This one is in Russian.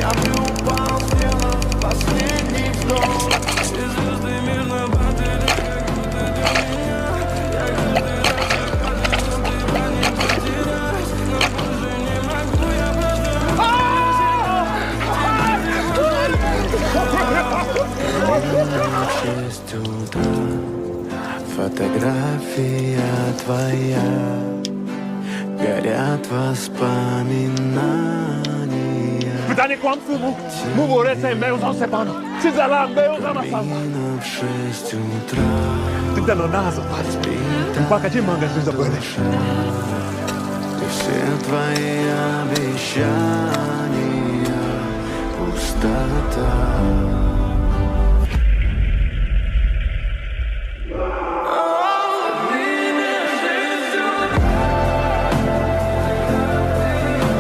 Я бы упал, сделав последний вдох. И звезды мирно падали, как будто для меня. Я каждый раз закатывал, тебя не потерять. Но больше не могу, я просто... 6 утра, фотография твоя, горят воспоминания. Pytanie kłamstwu mu worece meu sepano. Czy zala meu zamasala. В 6 утра Ty ten nazo pas. Mpaka ci manga się zapłynę. и все твои обещания